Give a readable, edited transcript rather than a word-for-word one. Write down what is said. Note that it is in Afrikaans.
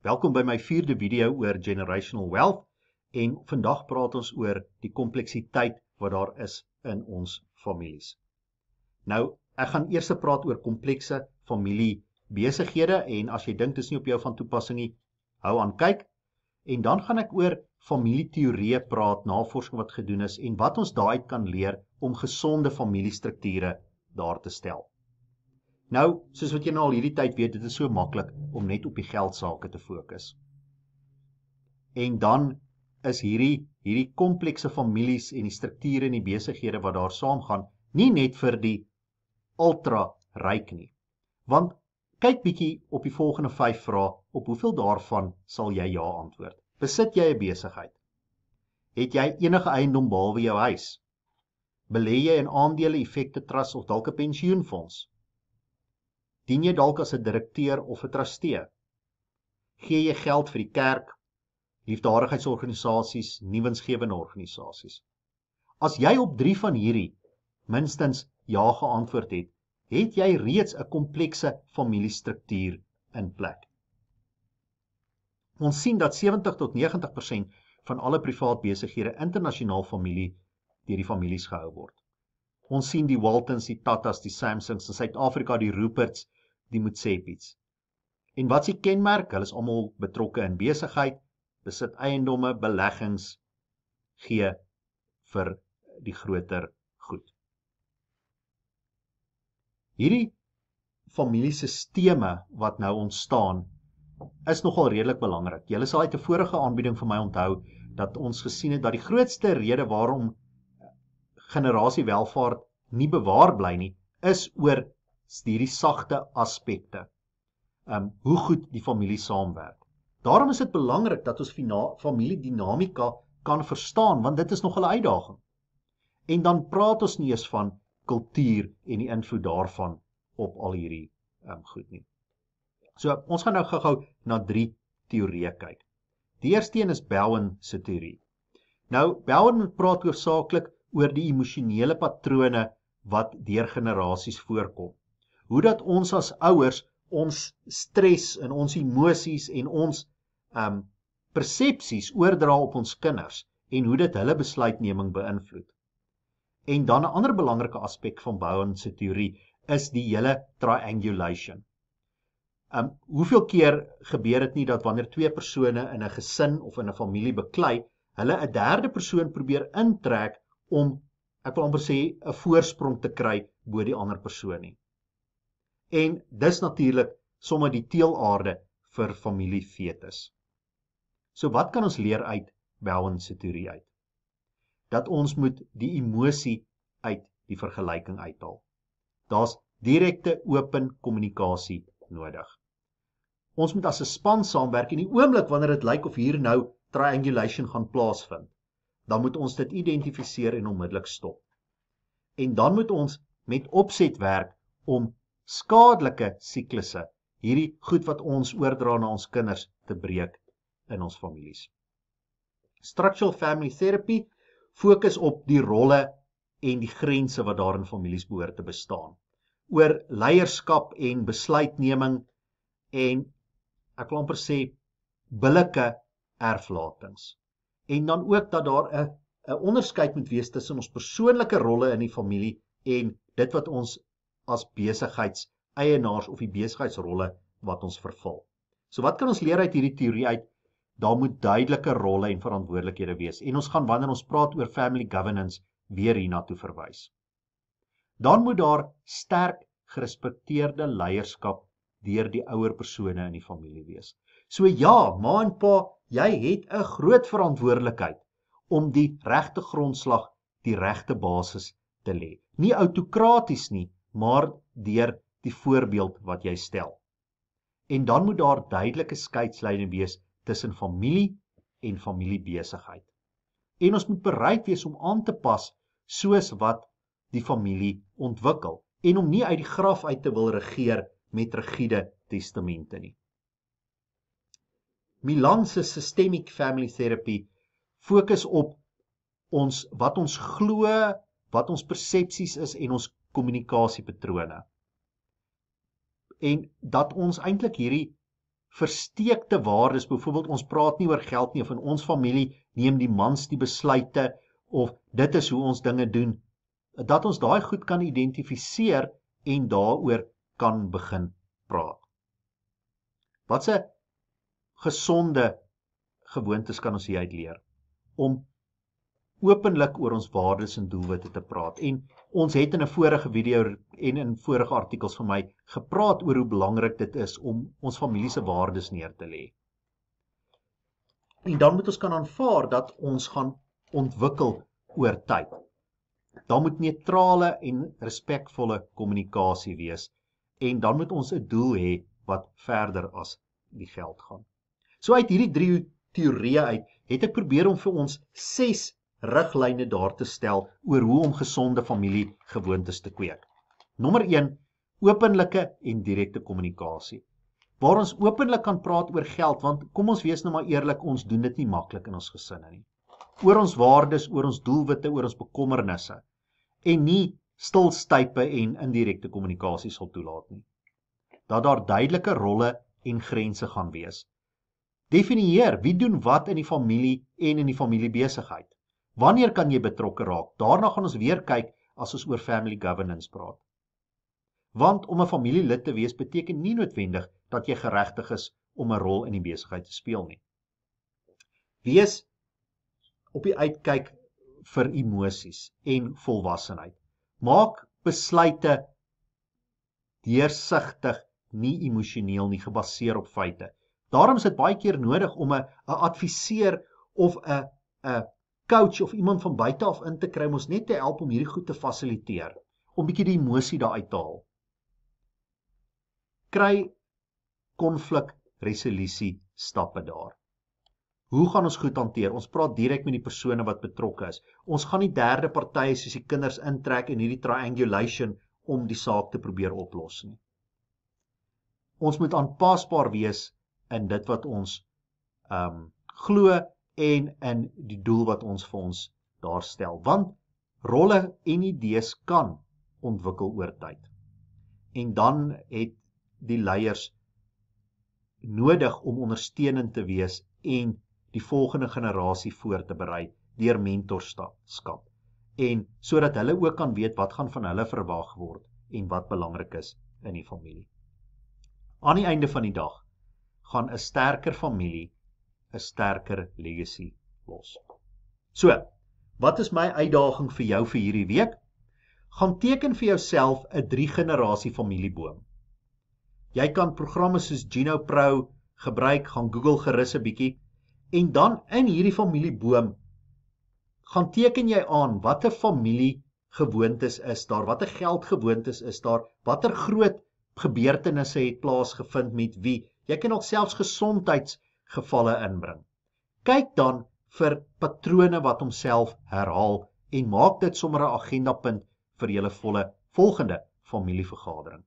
Welkom by my 4de video oor generational wealth en vandag praat ons oor die kompleksiteit wat daar is in ons families. Nou, ek gaan eers praat oor komplekse familiebesighede en as jy dink dis nie op jou van toepassing nie, hou aan kyk. En dan gaan ek oor familieteorieë praat, navorsing wat gedoen is en wat ons daaruit kan leer om gesonde familiestrukture daar te stel. Nou, soos wat jy nou al hierdie tyd weet, dit is so maklik om net op die geldsake te fokus. En dan is hierdie komplekse families en die strukture en die besighede wat daar saamgaan, nie net vir die ultra ryk nie. Want kyk bietjie op die volgende 5 vrae, op hoeveel daarvan sal jy ja antwoord? Besit jy 'n besigheid? Het jy enige eiendom behalwe jou huis? Belê jy in aandele, effekte, trust of dalk 'n pensioenfonds? Dien jy dalk as 'n direkteur of 'n trustee? Gee jy geld vir die kerk, liefdadigheidsorganisasies, nie winsgewende organisasies? As jy op 3 van hierdie minstens ja geantwoord het, het jy reeds 'n komplekse familiestruktuur in plek. Ons sien dat 70 tot 90% van alle privaat besighede internasionaal deur die families gehou word. Ons sien die Waltons, die Tatas, die Samsungs, in Suid-Afrika die Ruperts, die Mutsepis. En wat is die kenmerk? Hulle is almal betrokke in besigheid, besit eiendomme, beleggings, gee vir die groter goed. Hierdie familiesisteme wat nou ontstaan, is nogal redelik belangrik. Julle sal uit 'n vorige aanbieding vir my onthou, dat ons gesien het dat die grootste rede waarom generasiewelvaart nie bewaar bly nie, is oor hierdie sagte aspekte. Hoe goed die familie saamwerk. Daarom is dit belangrik dat ons familiedinamika kan verstaan, want dit is nog 'n uitdaging. En dan praat ons nie eens van kultuur en die invloed daarvan op al hierdie goed nie. So, ons gaan nou gou na 3 teorieë kyk. Die eerste een is Bowen se teorie. Nou, Bowen praat hoofsaaklik oor die emosionele patrone wat deur generasies voorkom. Hoe dat ons as ouers ons stres en ons emosies en ons persepsies oordra op ons kinders en hoe dit hulle besluitneming beïnvloed. En dan 'n ander belangrike aspek van Bowen se teorie is die hele triangulation. Hoeveel keer gebeur dit nie dat wanneer 2 persone in 'n gesin of in 'n familie beklei, hulle 'n derde persoon probeer intrek om, ek wil amper sê, 'n voorsprong te kry bo die ander persoon nie. En dis natuurlik sommer die teelaarde vir familiefetus. So wat kan ons leer uit Bowen se teorie uit? Dat ons moet die emosie uit die vergelyking uithaal. Daar's direkte, open kommunikasie nodig. Ons moet as 'n span saamwerk en die oomblik wanneer dit lyk of hier nou triangulation gaan plaasvind, dan moet ons dit identifiseer en onmiddellik stop. En dan moet ons met opset werk om skadelike siklusse, hierdie goed wat ons oordra na ons kinders, te breek in ons families. Structural family therapy fokus op die rolle en die grense wat daar in families behoort te bestaan. Oor leierskap en besluitneming en, ek wil amper sê, billike erflatings. En dan ook dat daar 'n onderskeid moet wees tussen ons persoonlike rolle in die familie en dit wat ons as besigheidseienaars of die besigheidsrolle wat ons vervul. So wat kan ons leer uit hierdie teorie uit? Daar moet duidelike rolle en verantwoordelikhede wees. En ons gaan, wanneer ons praat oor family governance, weer hiernatoe verwys. Dan moet daar sterk gerespekteerde leierskap deur die ouer persone in die familie wees. So ja, ma en pa, jy het 'n groot verantwoordelikheid om die regte grondslag, die regte basis te lê. Nie autokraties nie, maar deur die voorbeeld wat jy stel. En dan moet daar duidelike skeidslyne wees tussen familie en familiebesigheid. En ons moet bereid wees om aan te pas soos wat die familie ontwikkel en om nie uit die graf uit te wil regeer met rigiede testamente nie. Milan se systemic family therapy fokus op wat ons glo, wat ons persepsies is en ons kommunikasiepatrone. En dat ons eintlik hierdie versteekte waardes, byvoorbeeld ons praat nie oor geld nie, of in ons familie neem die mans die besluite, of dit is hoe ons dinge doen, dat ons daai goed kan identifiseer en daaroor kan begin praat. Wat 'n gesonde gewoontes kan ons hieruit leer? Om openlik oor ons waardes en doelwitte te praat. En ons het in 'n vorige video en in vorige artikels van my gepraat oor hoe belangrik dit is om ons familie se waardes neer te lê. En dan moet ons kan aanvaar dat ons gaan ontwikkel oor tyd. Daar moet neutrale en respekvolle kommunikasie wees. En dan moet ons 'n doel hê wat verder as die geld gaan. So uit hierdie 3 teorieë uit, het ek probeer om vir ons 6 riglyne daar te stel oor hoe om gesonde familiegewoontes te kweek. Nommer 1, openlike en direkte kommunikasie. Waar ons openlik kan praat oor geld, want kom ons wees nou maar eerlik, ons doen dit nie maklik in ons gesinne nie. Oor ons waardes, oor ons doelwitte, oor ons bekommernisse. En nie stilstype en indirekte kommunikasie sal toelaat nie. Dat daar duidelike rolle en grense gaan wees. Definieer wie doen wat in die familie en in die familiebesigheid. Wanneer kan jy betrokke raak? Daarna gaan ons weer kyk as ons oor family governance praat. Want om 'n familielid te wees beteken nie noodwendig dat jy geregtig is om 'n rol in die besigheid te speel nie. Wees op die uitkyk vir emosies en volwassenheid. Maak besluite deursigtig, nie emosioneel nie, gebaseer op feite. Daarom is dit baie keer nodig om 'n adviseur of 'n coach of iemand van buite af in te kry om ons net te help om hierdie goed te fasiliteer, om bietjie die emosie daar uit te haal. Kry konflikresolusie stappe daar. Hoe gaan ons goed hanteer? Ons praat direk met die persone wat betrokke is. Ons gaan nie derde partye soos die kinders intrek in hierdie triangulation om die saak te probeer oplos nie. Ons moet aanpasbaar wees in dit wat ons glo en in die doel wat ons vir ons daar stel. Want rolle en idees kan ontwikkel oor tyd. En dan het die leiers nodig om ondersteunend te wees en die volgende generasie voor te berei deur mentorskap. En sodat hulle ook kan weet wat gaan van hulle verwag word en wat belangrik is in die familie. Aan die einde van die dag gaan 'n sterker familie 'n sterker legacy los. So, wat is my uitdaging vir jou vir hierdie week? Gaan teken vir jouself 'n 3-generasie familieboom. Jy kan programme soos GenoPro gebruik, gaan Google gerus 'n bietjie, en dan in hierdie familieboom gaan teken jy aan watter familiegewoontes is daar, watter geldgewoontes is daar, watter groot gebeurtenisse het plaasgevind met wie. Jy kan ook selfs gesondheidsgevalle inbring. Kyk dan vir patrone wat homself herhaal en maak dit sommer 'n agendapunt vir julle volgende familievergadering.